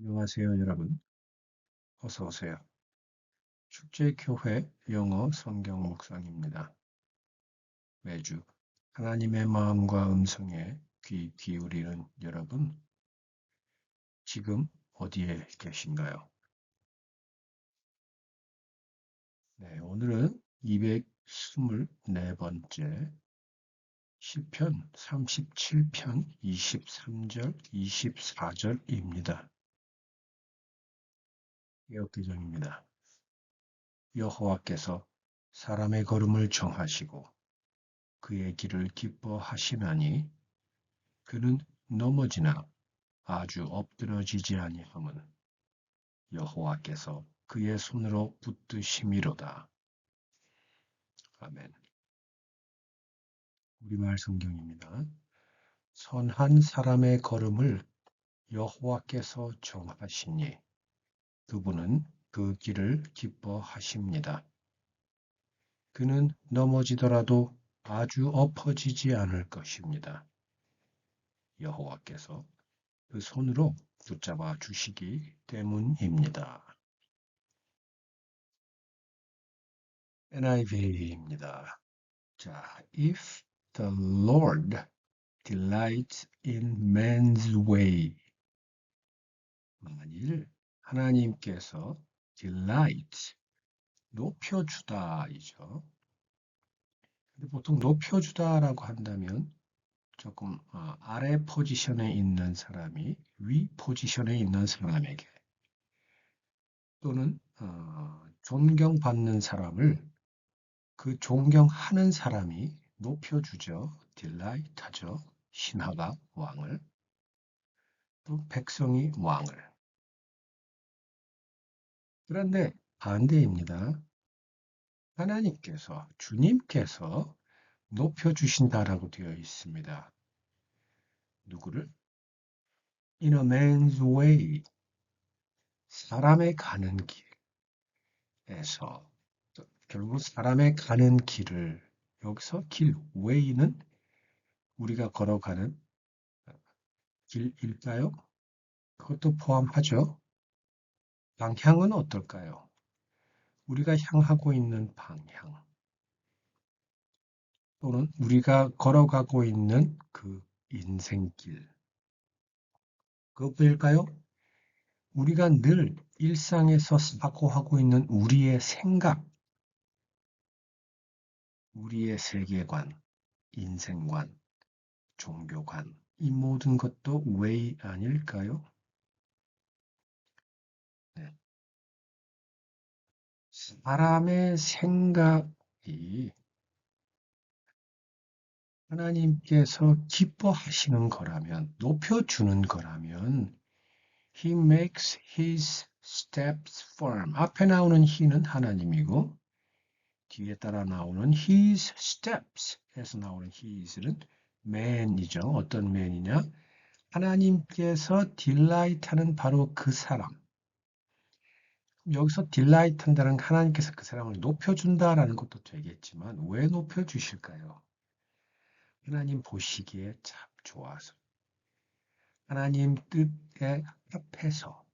안녕하세요, 여러분. 어서 오세요. 축제교회 영어 성경 묵상입니다. 매주 하나님의 마음과 음성에 귀 기울이는 여러분, 지금 어디에 계신가요? 네, 오늘은 224번째 시편 37편 23절, 24절입니다. 개역개정입니다. 여호와께서 사람의 걸음을 정하시고 그의 길을 기뻐하시나니 그는 넘어지나 아주 엎드러지지 아니함은 여호와께서 그의 손으로 붙드심이로다. 아멘. 우리말 성경입니다. 선한 사람의 걸음을 여호와께서 정하시니 그분은 그 길을 기뻐하십니다. 그는 넘어지더라도 아주 엎어지지 않을 것입니다. 여호와께서 그 손으로 붙잡아 주시기 때문입니다. NIV입니다. 자, if the Lord delights in man's way. 만일 하나님께서 delight, 높여주다이죠. 근데 보통 높여주다라고 한다면 조금 아래 포지션에 있는 사람이 위 포지션에 있는 사람에게 또는 존경받는 사람을 그 존경하는 사람이 높여주죠. delight 하죠. 신하가 왕을, 또 백성이 왕을. 그런데 반대입니다. 하나님께서, 주님께서 높여주신다라고 되어 있습니다. 누구를? In a man's way. 사람의 가는 길에서, 결국 사람의 가는 길을, 여기서 길, way는 우리가 걸어가는 길일까요? 그것도 포함하죠. 방향은 어떨까요? 우리가 향하고 있는 방향 또는 우리가 걸어가고 있는 그 인생길 그것일까요? 우리가 늘 일상에서 사고하고 있는 우리의 생각, 우리의 세계관, 인생관, 종교관 이 모든 것도 way 아닐까요? 네. 사람의 생각이 하나님께서 기뻐하시는 거라면, 높여주는 거라면, He makes his steps firm. 앞에 나오는 he는 하나님이고, 뒤에 따라 나오는 his steps에서 나오는 his는 man이죠. 어떤 man이냐? 하나님께서 딜라이트하는 바로 그 사람. 여기서 딜라이트 한다는 하나님께서 그 사람을 높여준다라는 것도 되겠지만, 왜 높여주실까요? 하나님 보시기에 참 좋아서. 하나님 뜻에 합해서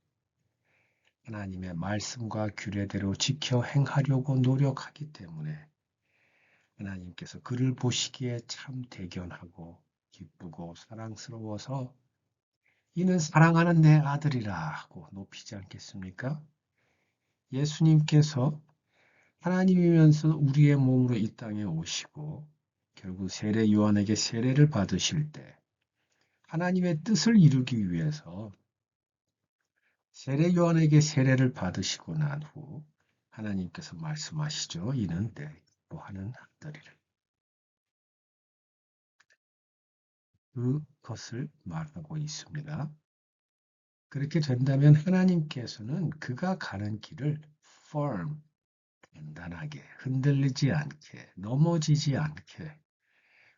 하나님의 말씀과 규례대로 지켜 행하려고 노력하기 때문에 하나님께서 그를 보시기에 참 대견하고 기쁘고 사랑스러워서 이는 사랑하는 내 아들이라 하고 높이지 않겠습니까? 예수님께서 하나님이면서 우리의 몸으로 이 땅에 오시고 결국 세례 요한에게 세례를 받으실 때 하나님의 뜻을 이루기 위해서 세례 요한에게 세례를 받으시고 난 후 하나님께서 말씀하시죠. 이는 내 기뻐하는 아들이라. 그것을 말하고 있습니다. 그렇게 된다면 하나님께서는 그가 가는 길을 firm, 단단하게, 흔들리지 않게, 넘어지지 않게,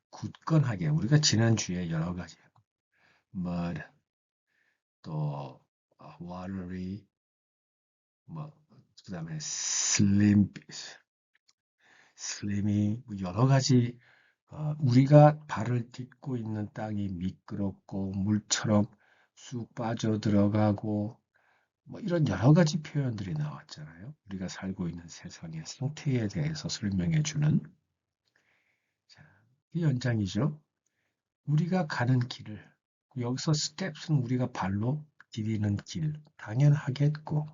굳건하게, 우리가 지난주에 여러 가지 mud, 또 watery, 그 다음에 슬림이 여러 가지 우리가 발을 딛고 있는 땅이 미끄럽고 물처럼 쑥 빠져 들어가고 뭐 이런 여러 가지 표현들이 나왔잖아요. 우리가 살고 있는 세상의 상태에 대해서 설명해 주는 자, 이 연장이죠. 우리가 가는 길을 여기서 스텝스는 우리가 발로 디디는 길 당연하겠고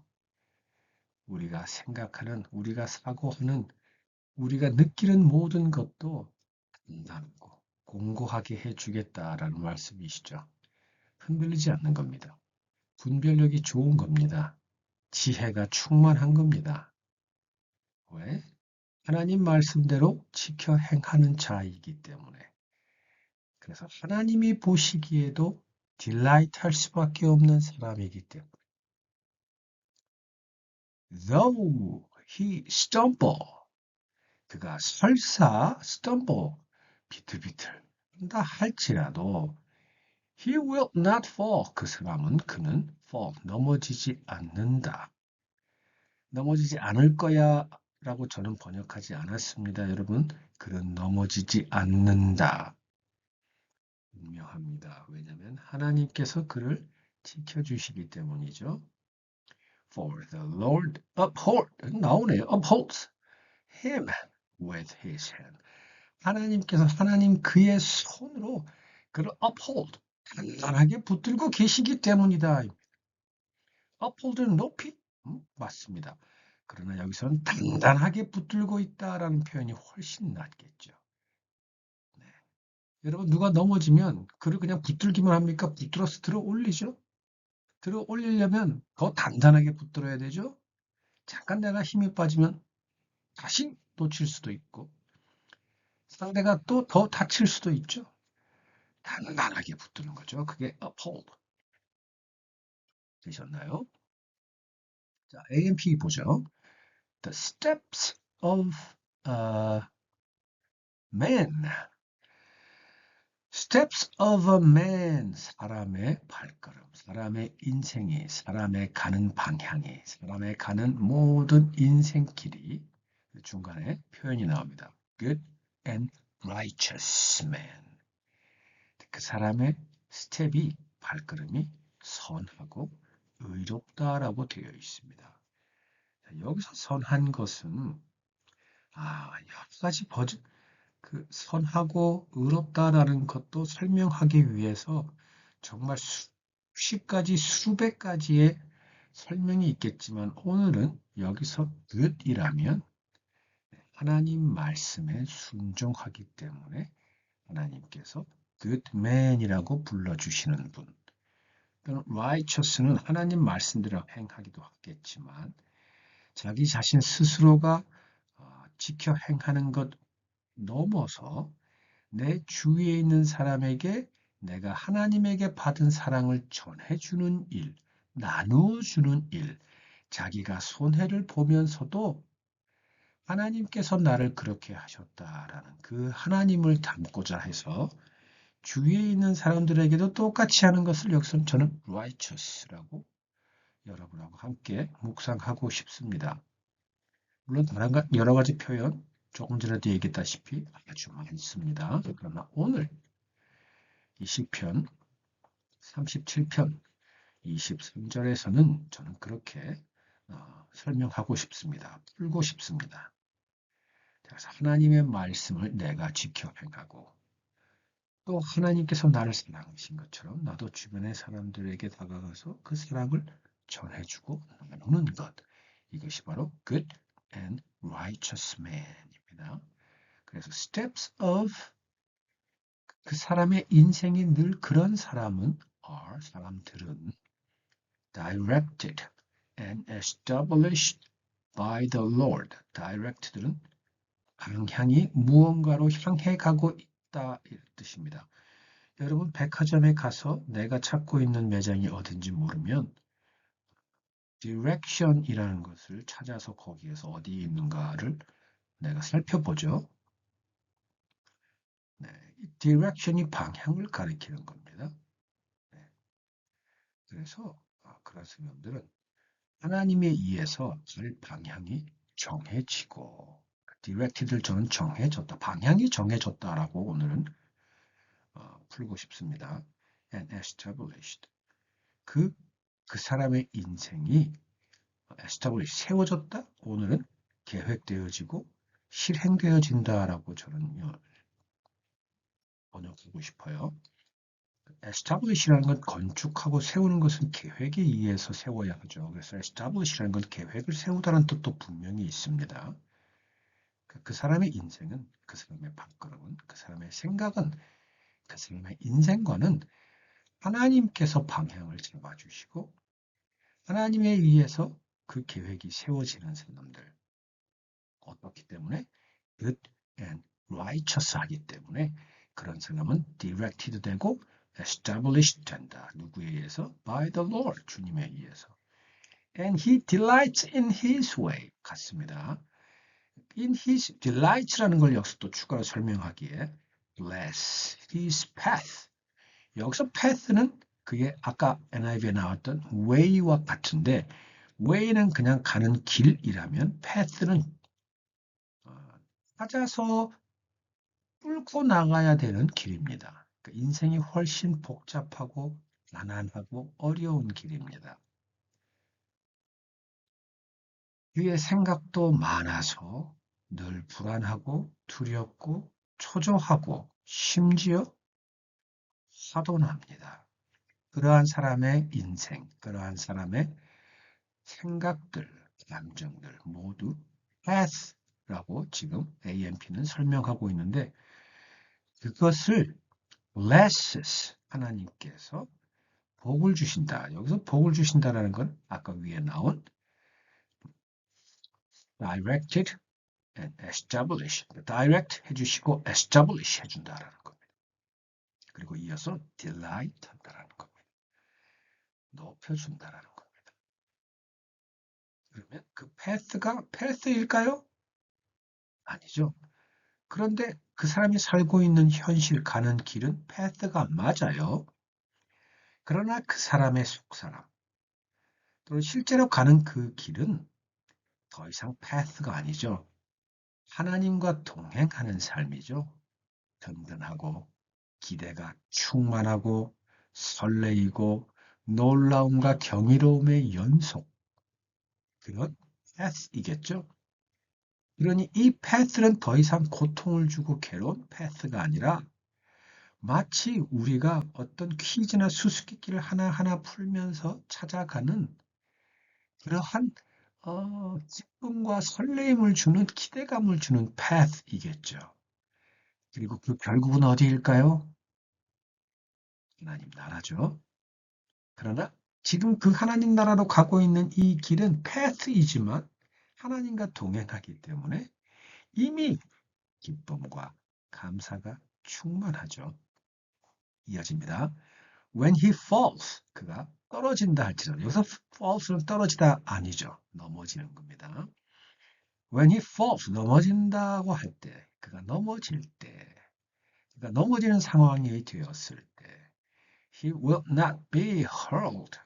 우리가 생각하는 우리가 사고하는 우리가 느끼는 모든 것도 단단하고 공고하게 해주겠다라는 말씀이시죠. 흔들리지 않는 겁니다. 분별력이 좋은 겁니다. 지혜가 충만한 겁니다. 왜? 하나님 말씀대로 지켜 행하는 자이기 때문에. 그래서 하나님이 보시기에도 딜라이트 할 수밖에 없는 사람이기 때문에. Though he stumble, 그가 설사 stumble, 비틀비틀 한다 할지라도 he will not fall, 그 사람은 그는 fall, 넘어지지 않는다. 넘어지지 않을 거야 라고 저는 번역하지 않았습니다. 여러분, 그는 넘어지지 않는다. 분명합니다. 왜냐하면 하나님께서 그를 지켜주시기 때문이죠. For the Lord 나오네요. upholds him with his hand. 하나님 그의 손으로 그를 uphold, 단단하게 붙들고 계시기 때문이다. uphold는 높이? 맞습니다. 그러나 여기서는 단단하게 붙들고 있다라는 표현이 훨씬 낫겠죠. 네. 여러분 누가 넘어지면 그를 그냥 붙들기만 합니까? 붙들어서 들어 올리죠. 들어 올리려면 더 단단하게 붙들어야 되죠. 잠깐 내가 힘이 빠지면 다시 놓칠 수도 있고 상대가 또 더 다칠 수도 있죠. 단단하게 붙드는 거죠. 그게 uphold 되셨나요? 자, AMP 보죠. The steps of man. Steps of a man. 사람의 발걸음, 사람의 인생이, 사람의 가는 방향이, 사람의 가는 모든 인생길이 중간에 표현이 나옵니다. Good and righteous man. 그 사람의 스텝이, 발걸음이 선하고 의롭다라고 되어 있습니다. 여기서 선한 것은 여러 가지 버전, 그 선하고 의롭다라는 것도 설명하기 위해서 정말 수십 가지, 수백 가지의 설명이 있겠지만 오늘은 여기서 good이라면 하나님 말씀에 순종하기 때문에 하나님께서 good man이라고 불러주시는 분. 또는 righteous는 하나님 말씀대로 행하기도 하겠지만 자기 자신 스스로가 지켜 행하는 것 넘어서 내 주위에 있는 사람에게 내가 하나님에게 받은 사랑을 전해주는 일, 나누어주는 일, 자기가 손해를 보면서도 하나님께서 나를 그렇게 하셨다라는 그 하나님을 담고자 해서 주위에 있는 사람들에게도 똑같이 하는 것을 여기서 저는 righteous라고 여러분하고 함께 묵상하고 싶습니다. 물론 다른 여러 가지 표현, 조금 전에도 얘기했다시피 아주 많습니다. 그러나 오늘 이 시편 37편 23절에서는 저는 그렇게 설명하고 싶습니다. 풀고 싶습니다. 그래서 하나님의 말씀을 내가 지켜 행하고 또 하나님께서 나를 사랑하신 것처럼 나도 주변의 사람들에게 다가가서 그 사랑을 전해주고 나누는 것. 이것이 바로 good and righteous man입니다. 그래서 steps of 그 사람의 인생이 늘 그런 사람은 사람들은 directed and established by the Lord. directed들은 방향이 무언가로 향해 가고 있다 이 뜻입니다. 여러분 백화점에 가서 내가 찾고 있는 매장이 어딘지 모르면 direction이라는 것을 찾아서 거기에서 어디에 있는가를 내가 살펴보죠. 네, direction이 방향을 가리키는 겁니다. 네, 그래서 그런 성경들은 하나님에 의해서 갈 방향이 정해지고 directed를 저는 정해졌다. 방향이 정해졌다라고 오늘은 풀고 싶습니다. and established. 그 그 사람의 인생이 establish, 세워졌다? 오늘은 계획되어지고 실행되어진다라고 저는 번역하고 싶어요. establish라는 건 건축하고 세우는 것은 계획에 의해서 세워야 하죠. 그래서 establish라는 건 계획을 세우다는 뜻도 분명히 있습니다. 그 사람의 인생은, 그 사람의 밥그릇은, 그 사람의 생각은, 그 사람의 인생과는 하나님께서 방향을 잡아주시고 하나님에 의해서 그 계획이 세워지는 사람들. 어떻기 때문에? good and righteous 하기 때문에 그런 사람은 directed 되고 established 된다. 누구에 의해서? By the Lord, 주님에 의해서. And he delights in his way. 같습니다. In his delights라는 걸 여기서 또 추가로 설명하기에 bless his path. 여기서 path는 그게 아까 NIV에 나왔던 way와 같은데 way는 그냥 가는 길이라면 path는 찾아서 뚫고 나가야 되는 길입니다. 인생이 훨씬 복잡하고 난한하고 어려운 길입니다. 그의 생각도 많아서 늘 불안하고 두렵고 초조하고 심지어 화도 납니다. 그러한 사람의 인생, 그러한 사람의 생각들, 감정들 모두 path라고 지금 AMP는 설명하고 있는데 그것을 blesses 하나님께서 복을 주신다. 여기서 복을 주신다라는 건 아까 위에 나온 directed and establish. direct 해주시고 establish 해준다라는 겁니다. 그리고 이어서 delight 한다라는 겁니다. 높여준다라는 겁니다. 그러면 그 path가 path일까요? 아니죠. 그런데 그 사람이 살고 있는 현실 가는 길은 path가 맞아요. 그러나 그 사람의 속사람 또는 실제로 가는 그 길은 더 이상 path가 아니죠. 하나님과 동행하는 삶이죠. 든든하고 기대가 충만하고 설레이고 놀라움과 경이로움의 연속. 그런 path이겠죠. 그러니 이 path는 더 이상 고통을 주고 괴로운 path가 아니라 마치 우리가 어떤 퀴즈나 수수께끼를 하나하나 풀면서 찾아가는 그러한 기쁨과 설레임을 주는 기대감을 주는 path이겠죠. 그리고 그 결국은 어디일까요? 하나님 나라죠. 그러나 지금 그 하나님 나라로 가고 있는 이 길은 path이지만 하나님과 동행하기 때문에 이미 기쁨과 감사가 충만하죠. 이어집니다. When he falls, 그가 떨어진다 할지라도 여기서 falls는 떨어지다 아니죠. 넘어지는 겁니다. When he falls, 넘어진다고 할 때, 그가 넘어질 때, 그가 넘어지는 상황이 되었을 때 he will not be hurled.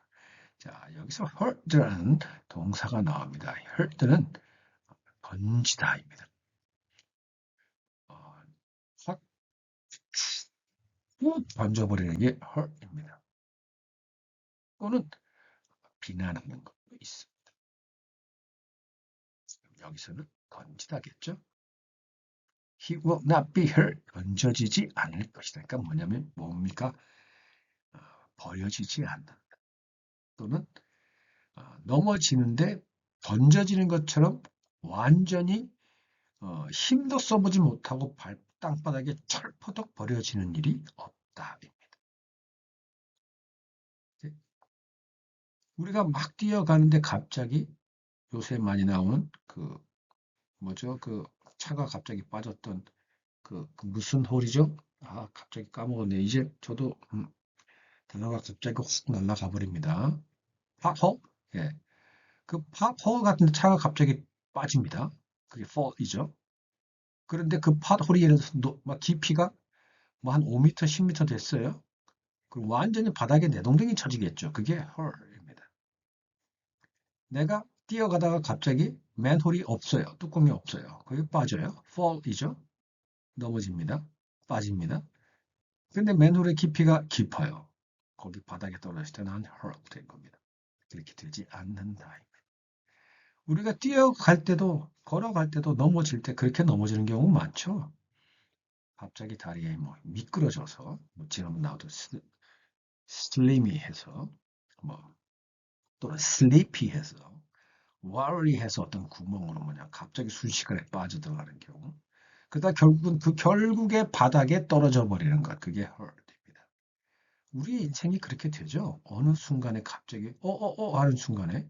자, 여기서 hurt라는 동사가 나옵니다. hurt는 던지다입니다. 확 던져버리는 게 hurt입니다. 또는 비난하는 것도 있습니다. 여기서는 던지다겠죠? He will not be hurt. 던져지지 않을 것이다. 그러니까 뭐냐면 뭡니까? 버려지지 않는다. 또는 넘어지는데 던져지는 것처럼 완전히 힘도 써보지 못하고 땅바닥에 철퍼덕 버려지는 일이 없다. 우리가 막 뛰어가는데 갑자기 요새 많이 나오는 그 뭐죠? 그 차가 갑자기 빠졌던 그 무슨 홀이죠? 아, 갑자기 까먹었네. 이제 저도 단어가 갑자기 확 날아가 버립니다. 팝홀? 예. 그 팝홀 같은 차가 갑자기 빠집니다. 그게 fall이죠. 그런데 그 팝홀이 예를 들어서 막 깊이가 뭐 한 5m, 10m 됐어요. 그럼 완전히 바닥에 내동댕이 쳐지겠죠. 그게 홀입니다. 내가 뛰어가다가 갑자기 맨홀이 없어요. 뚜껑이 없어요. 거기 빠져요. fall이죠. 넘어집니다. 빠집니다. 근데 맨홀의 깊이가 깊어요. 거기 바닥에 떨어질 때는 한 헐 된 겁니다. 그렇게 되지 않는다. 우리가 뛰어갈 때도, 걸어갈 때도 넘어질 때 그렇게 넘어지는 경우 많죠. 갑자기 다리에 뭐 미끄러져서, 뭐 지금 나와도 슬리미해서, 뭐 또는 슬리피해서, 와리해서 어떤 구멍으로 뭐냐 갑자기 순식간에 빠져들어가는 경우. 그러다 결국은 그 결국에 바닥에 떨어져 버리는 것. 그게 hurt입니다. 우리의 인생이 그렇게 되죠. 어느 순간에 갑자기 하는 순간에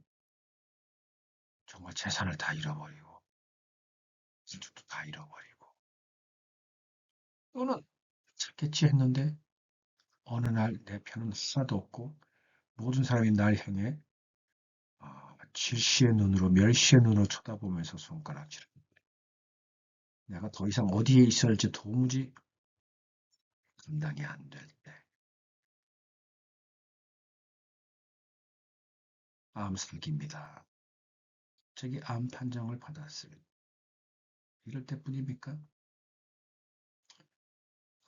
정말 재산을 다 잃어버리고 가족도 다 잃어버리고 또는 찾겠지 했는데 어느 날 내 편은 하나도 없고 모든 사람이 날 향해 질시의 눈으로 멸시의 눈으로 쳐다보면서 손가락질을 내가 더 이상 어디에 있어야 할지 도무지 감당이 안 될 때 암살기입니다. 갑자기 암 판정을 받았을 이럴 때뿐입니까?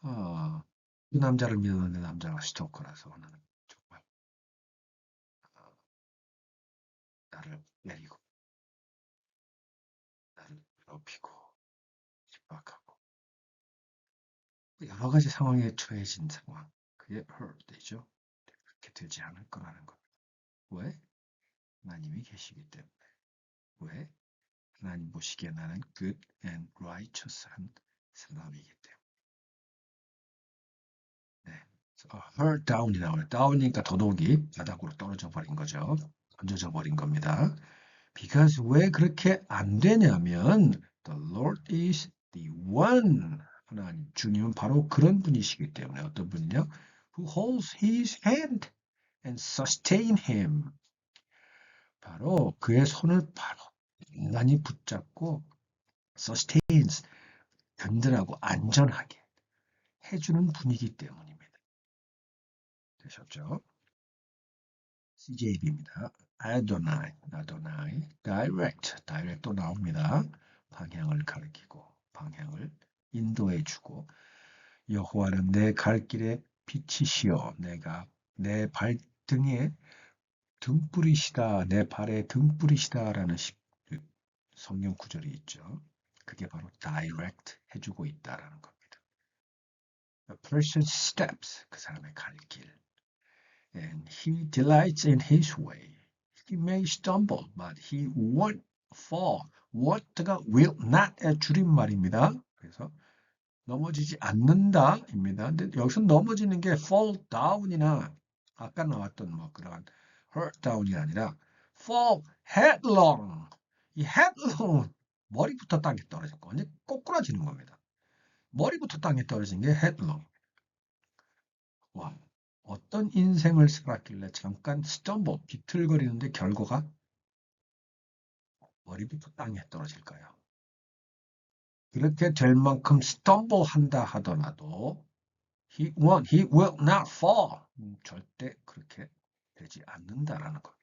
아, 그 남자를 믿었는데 남자가 스토커라서 나는 정말 아, 나를 내리고 나를 괴롭히고 핍박하고 여러 가지 상황에 처해진 상황 그게 hurt이죠. 그렇게 되지 않을 거라는 것. 왜? 하나님이 계시기 때문에. 왜? 하나님 보시기에 나는 good and righteous한 사람이기 때문에. 네. hurt down이 나와요. down이니까 더더욱이 바닥으로 떨어져 버린 거죠. 던져져 버린 겁니다. Because 왜 그렇게 안 되냐면 the Lord is the one. 하나님, 주님은 바로 그런 분이시기 때문에 어떤 분이요? Who holds his hand and sustain him. 바로 그의 손을 바로 단단히 붙잡고 sustains, 든든하고 안전하게 해주는 분이기 때문입니다. 되셨죠? CJB입니다. Adonai, direct 또 나옵니다. 방향을 가리키고 방향을 인도해주고 여호와는 내 갈 길에 빛이시여 내가 내 발등에 등불이시다 내 발에 등불이시다라는 성경 구절이 있죠. 그게 바로 direct 해주고 있다라는 겁니다. A person's steps 그 사람의 갈 길. And he delights in his way. He may stumble, but he won't fall. won't가 will not의 줄임말입니다. 그래서 넘어지지 않는다입니다. 근데 여기서 넘어지는 게 fall down이나 아까 나왔던 뭐 그러한 hurt down이 아니라 fall headlong. 이 headlong 머리부터 땅에 떨어진 거 완전 꼬꾸라지는 겁니다. 머리부터 땅에 떨어진 게 headlong. 와, 어떤 인생을 살았길래 잠깐 stumble 비틀거리는데 결과가 머리부터 땅에 떨어질까요? 그렇게 될 만큼 stumble 한다 하더라도 he will not fall. 절대 그렇게 되지 않는다라는 겁니다.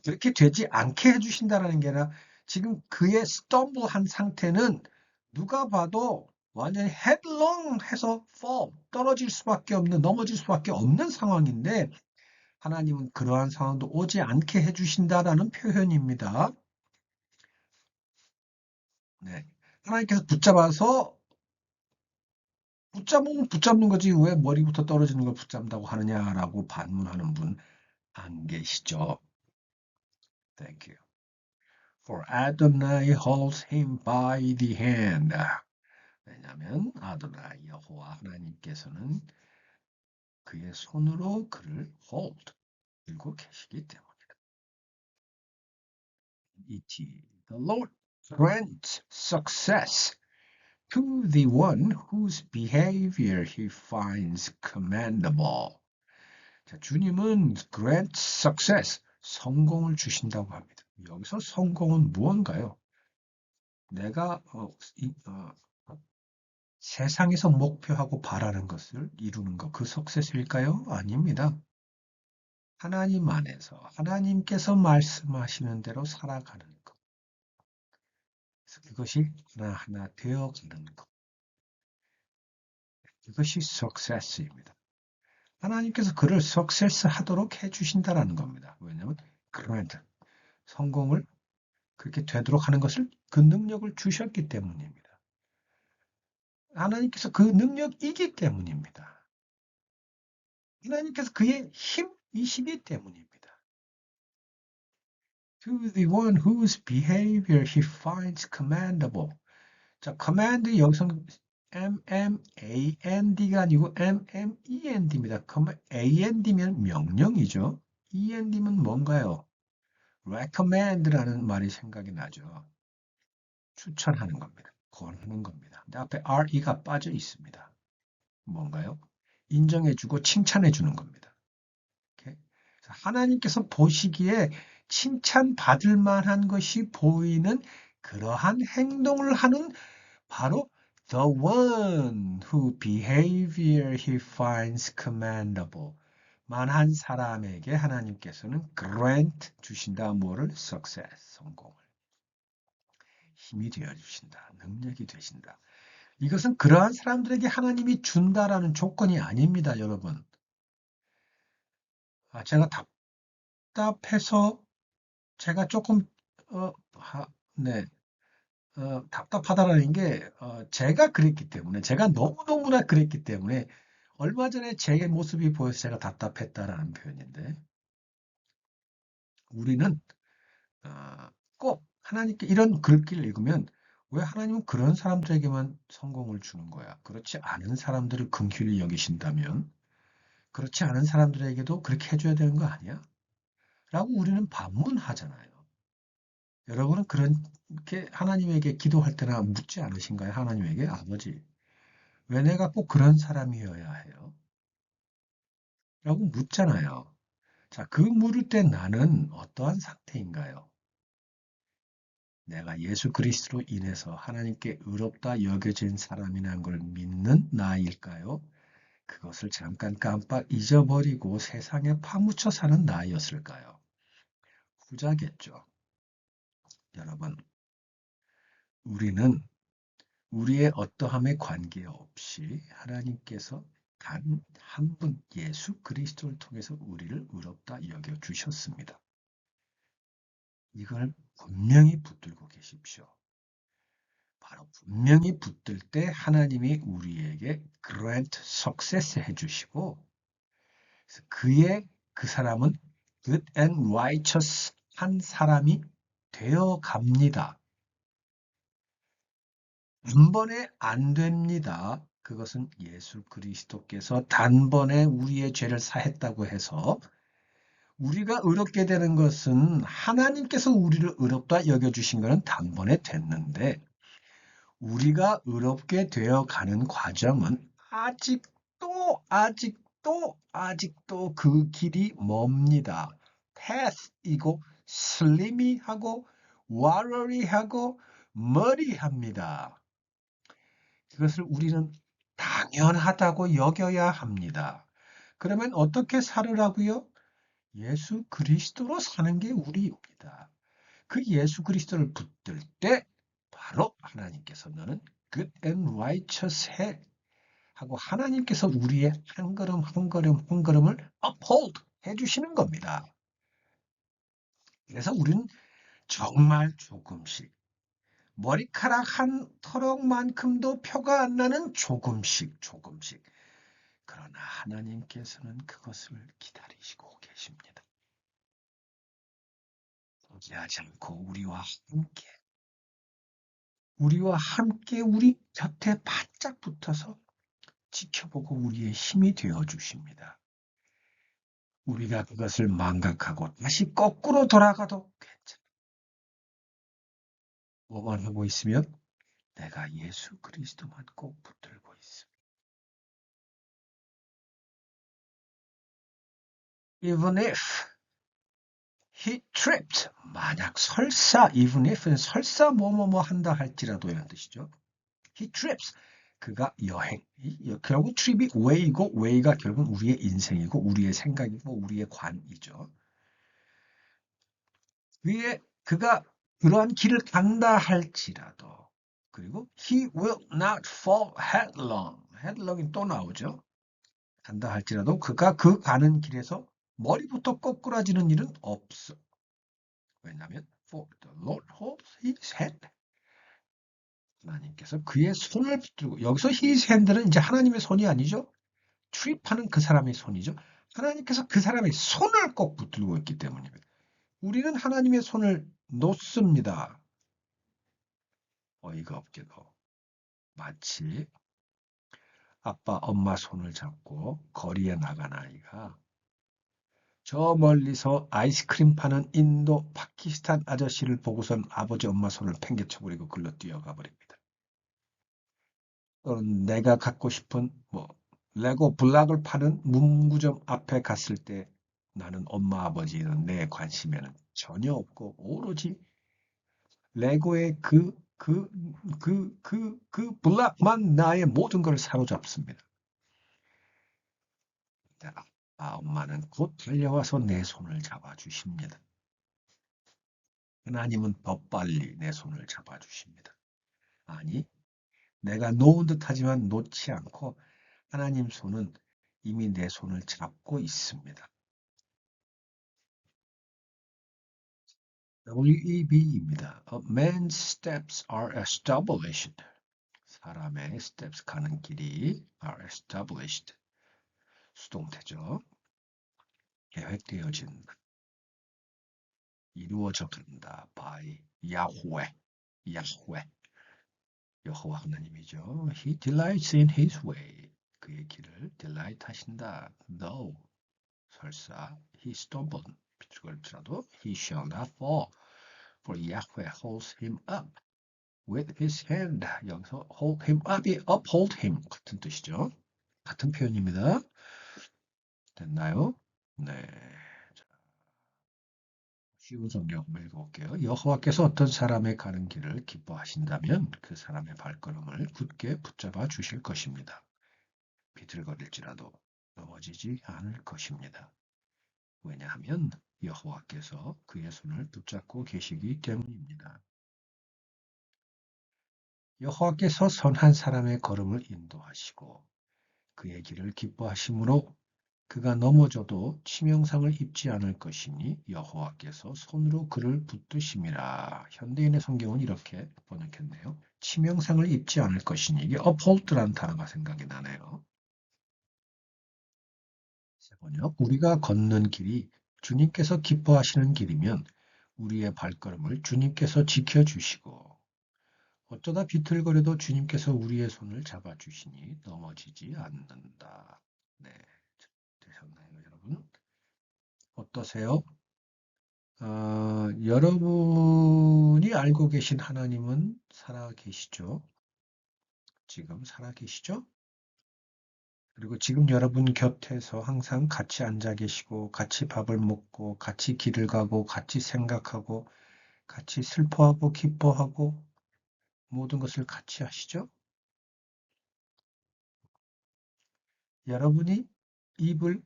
그렇게 되지 않게 해주신다라는 게 아니라 지금 그의 stumble 한 상태는 누가 봐도 완전히 headlong 해서 fall, 떨어질 수밖에 없는, 넘어질 수밖에 없는 상황인데 하나님은 그러한 상황도 오지 않게 해주신다라는 표현입니다. 네. 하나님께서 붙잡으면 붙잡는 거지 왜 머리부터 떨어지는 걸 붙잡는다고 하느냐라고 반문하는 분 안 계시죠? Thank you. For Adonai holds him by the hand. 왜냐하면 아도나이 여호와 하나님께서는 그의 손으로 그를 hold 들고 계시기 때문이다. The Lord grants success to the one whose behavior he finds commendable. 자, 주님은 grant success, 성공을 주신다고 합니다. 여기서 성공은 무언가요? 내가 세상에서 목표하고 바라는 것을 이루는 것, 그 석세스일까요? 아닙니다. 하나님 안에서 하나님께서 말씀하시는 대로 살아가는 것. 그래서 그것이 하나하나 되어가는 것. 그것이 석세스입니다. 하나님께서 그를 석세스 하도록 해주신다라는 겁니다. 왜냐하면 그랜트, 성공을 그렇게 되도록 하는 것을 그 능력을 주셨기 때문입니다. 하나님께서 그 능력이기 때문입니다. 하나님께서 그의 힘이시기 때문입니다. To the one whose behavior he finds commendable. 자, command 여기서는 M-M-A-N-D가 아니고 M-M-E-N-D입니다. A-N-D면 명령이죠. E-N-D면 뭔가요? recommend라는 말이 생각이 나죠. 추천하는 겁니다. 권하는 겁니다. 근데 앞에 RE가 빠져 있습니다. 뭔가요? 인정해주고 칭찬해주는 겁니다. 이렇게. 하나님께서 보시기에 칭찬받을 만한 것이 보이는 그러한 행동을 하는 바로 the one whose behavior he finds commendable. 만한 사람에게 하나님께서는 grant 주신다. 뭐를? success, 성공을. 힘이 되어 주신다. 능력이 되신다. 이것은 그러한 사람들에게 하나님이 준다라는 조건이 아닙니다, 여러분. 제가 답답해서 제가 조금 네, 답답하다라는 게 제가 그랬기 때문에 제가 너무너무나 그랬기 때문에 얼마 전에 제 모습이 보여서 제가 답답했다라는 표현인데 우리는 꼭 하나님께 이런 글귀를 읽으면 왜 하나님은 그런 사람들에게만 성공을 주는 거야? 그렇지 않은 사람들을 긍휼히 여기신다면 그렇지 않은 사람들에게도 그렇게 해줘야 되는 거 아니야? 라고 우리는 반문하잖아요. 여러분은 그렇게 하나님에게 기도할 때나 묻지 않으신가요? 하나님에게 아버지, 왜 내가 꼭 그런 사람이어야 해요? 라고 묻잖아요. 자, 그 물을 때 나는 어떠한 상태인가요? 내가 예수 그리스도로 인해서 하나님께 의롭다 여겨진 사람이라는 걸 믿는 나일까요? 그것을 잠깐 깜빡 잊어버리고 세상에 파묻혀 사는 나였을까요? 후자겠죠. 여러분, 우리는 우리의 어떠함에 관계없이 하나님께서 단 한 분 예수 그리스도를 통해서 우리를 의롭다 여겨 주셨습니다. 이걸 분명히 붙들고 계십시오. 바로 분명히 붙들 때 하나님이 우리에게 grant success 해주시고 그 사람은 good and righteous 한 사람이 되어 갑니다. 단번에 안 됩니다. 그것은 예수 그리스도께서 단번에 우리의 죄를 사했다고 해서 우리가 의롭게 되는 것은 하나님께서 우리를 의롭다 여겨주신 것은 단번에 됐는데 우리가 의롭게 되어 가는 과정은 아직도 그 길이 멉니다. path이고 slimy하고 watery하고 muddy합니다. 그것을 우리는 당연하다고 여겨야 합니다. 그러면 어떻게 살으라고요? 예수 그리스도로 사는 게 우리입니다. 그 예수 그리스도를 붙들 때 바로 하나님께서 너는 good and righteous 해 하고 하나님께서 우리의 한 걸음 한 걸음 한 걸음을 uphold 해주시는 겁니다. 그래서 우리는 정말 조금씩 머리카락 한 터럭만큼도 표가 안 나는 조금씩 그러나 하나님께서는 그것을 기다리시고 계십니다. 포기하지 않고 우리와 함께 우리 곁에 바짝 붙어서 지켜보고 우리의 힘이 되어 주십니다. 우리가 그것을 망각하고 다시 거꾸로 돌아가도 괜찮아. 뭐만 하고 있으면 내가 예수 그리스도만 꼭 붙들고 있습니다. Even if he tripped, 만약 설사, even if는 설사 뭐뭐뭐 한다 할지라도 이런 뜻이죠. He trips, 그가 결국 trip이 way이고 way가 결국 우리의 인생이고 우리의 생각이고 우리의 관이죠. 그가 그러한 길을 간다 할지라도 그리고 he will not fall headlong. headlong이 또 나오죠. 간다 할지라도 그가 그 가는 길에서 머리부터 꼬꾸라지는 일은 없어. 왜냐하면 for the Lord holds his hand. 하나님께서 그의 손을 붙들고 여기서 his hand는 이제 하나님의 손이 아니죠. 출입하는 그 사람의 손이죠. 하나님께서 그 사람의 손을 꼭 붙들고 있기 때문입니다. 우리는 하나님의 손을 놓습니다. 어이가 없게도 마치 아빠, 엄마 손을 잡고 거리에 나간 아이가 저 멀리서 아이스크림 파는 인도, 파키스탄 아저씨를 보고선 아버지, 엄마 손을 팽개쳐버리고 글로 뛰어가 버립니다. 또는 내가 갖고 싶은 레고 블락을 파는 문구점 앞에 갔을 때 나는 엄마, 아버지는 내 관심에는 전혀 없고 오로지 레고의 그 블락만 나의 모든 걸 사로잡습니다. 엄마는 곧 달려와서 내 손을 잡아주십니다. 하나님은 더 빨리 내 손을 잡아주십니다. 아니, 내가 놓은 듯 하지만 놓지 않고 하나님 손은 이미 내 손을 잡고 있습니다. WEB입니다. A man's steps are established. 사람의 steps 가는 길이 are established. 수동태죠. 계획되어진다. 이루어져 간다. by 야훼. 여호와 하나님이죠. He delights in his way. 그의 길을 delight 하신다. Though 설사 he stumbled 비틀거릴지라도 he shall not fall. For Yahweh holds him up with his hand. 여기서 hold him up이 uphold him 같은 뜻이죠. 같은 표현입니다. 됐나요? 네. 쉬운 성경 한번 읽어볼게요. 여호와께서 어떤 사람의 가는 길을 기뻐하신다면 그 사람의 발걸음을 굳게 붙잡아 주실 것입니다. 비틀거릴지라도 넘어지지 않을 것입니다. 왜냐하면 여호와께서 그의 손을 붙잡고 계시기 때문입니다. 여호와께서 선한 사람의 걸음을 인도하시고 그의 길을 기뻐하심으로 그가 넘어져도 치명상을 입지 않을 것이니 여호와께서 손으로 그를 붙드심이라. 현대인의 성경은 이렇게 번역했네요. 치명상을 입지 않을 것이니 이게 uphold라는 단어가 생각이 나네요. 세 번역, 우리가 걷는 길이 주님께서 기뻐하시는 길이면 우리의 발걸음을 주님께서 지켜주시고 어쩌다 비틀거려도 주님께서 우리의 손을 잡아주시니 넘어지지 않는다. 네, 되셨나요, 여러분? 어떠세요? 여러분이 알고 계신 하나님은 살아 계시죠? 지금 살아 계시죠? 그리고 지금 여러분 곁에서 항상 같이 앉아 계시고, 같이 밥을 먹고, 같이 길을 가고, 같이 생각하고, 같이 슬퍼하고, 기뻐하고, 모든 것을 같이 하시죠? 여러분이 입을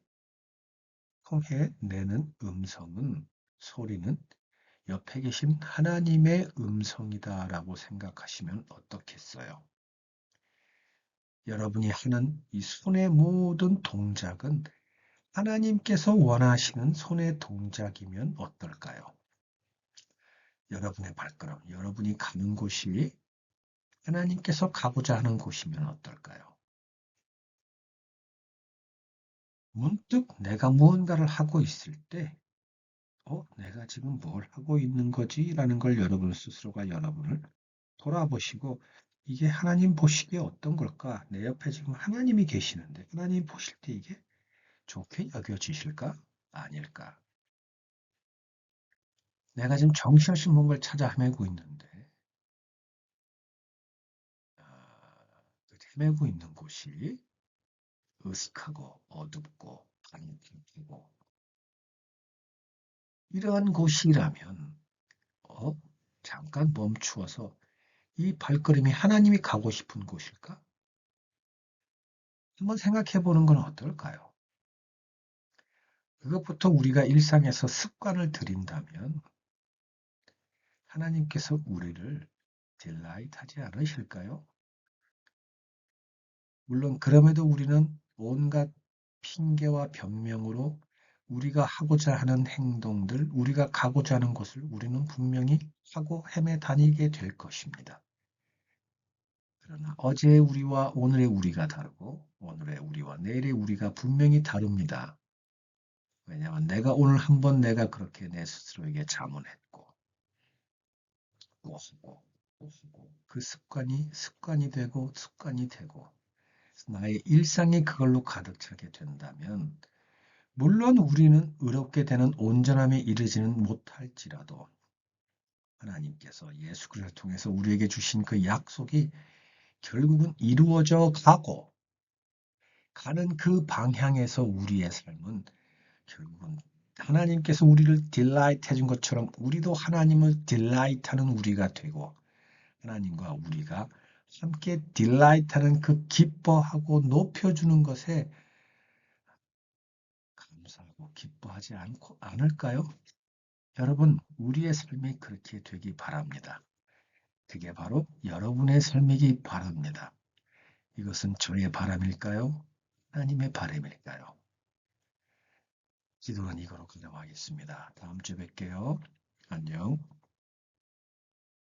통해 내는 음성은, 소리는 옆에 계신 하나님의 음성이다라고 생각하시면 어떻겠어요? 여러분이 하는 이 손의 모든 동작은 하나님께서 원하시는 손의 동작이면 어떨까요? 여러분의 발걸음, 여러분이 가는 곳이 하나님께서 가고자 하는 곳이면 어떨까요? 문득 내가 무언가를 하고 있을 때, 내가 지금 뭘 하고 있는 거지? 라는 걸 여러분 스스로가 여러분을 돌아보시고, 이게 하나님 보시기에 어떤 걸까? 내 옆에 지금 하나님이 계시는데, 하나님 보실 때 이게 좋게 여겨지실까? 아닐까? 내가 지금 정신없이 뭔가를 찾아 헤매고 있는데, 헤매고 있는 곳이 으슥하고 어둡고 반짝이고 이러한 곳이라면 잠깐 멈추어서 이 발걸음이 하나님이 가고 싶은 곳일까? 한번 생각해 보는 건 어떨까요? 그것부터 우리가 일상에서 습관을 들인다면 하나님께서 우리를 딜라이트하지 않으실까요? 물론 그럼에도 우리는 온갖 핑계와 변명으로 우리가 하고자 하는 행동들, 우리가 가고자 하는 곳을 우리는 분명히 하고 헤매 다니게 될 것입니다. 그러나 어제의 우리와 오늘의 우리가 다르고 오늘의 우리와 내일의 우리가 분명히 다릅니다. 왜냐하면 내가 오늘 한번 내가 그렇게 내 스스로에게 자문했고 또 하고 또 하고 그 습관이 되고 습관이 되고 나의 일상이 그걸로 가득 차게 된다면 물론 우리는 의롭게 되는 온전함에 이르지는 못할지라도 하나님께서 예수 그리스도를 통해서 우리에게 주신 그 약속이 결국은 이루어져 가고 가는 그 방향에서 우리의 삶은 결국은 하나님께서 우리를 딜라이트 해준 것처럼 우리도 하나님을 딜라이트하는 우리가 되고 하나님과 우리가 함께 딜라이트하는 그 기뻐하고 높여주는 것에 감사하고 기뻐하지 않을까요? 여러분, 우리의 삶이 그렇게 되기 바랍니다. 그게 바로 여러분의 삶이기 바랍니다. 이것은 저의 바람일까요? 하나님의 바람일까요? 기도는 이거로 끝나가겠습니다. 다음 주에 뵐게요. 안녕.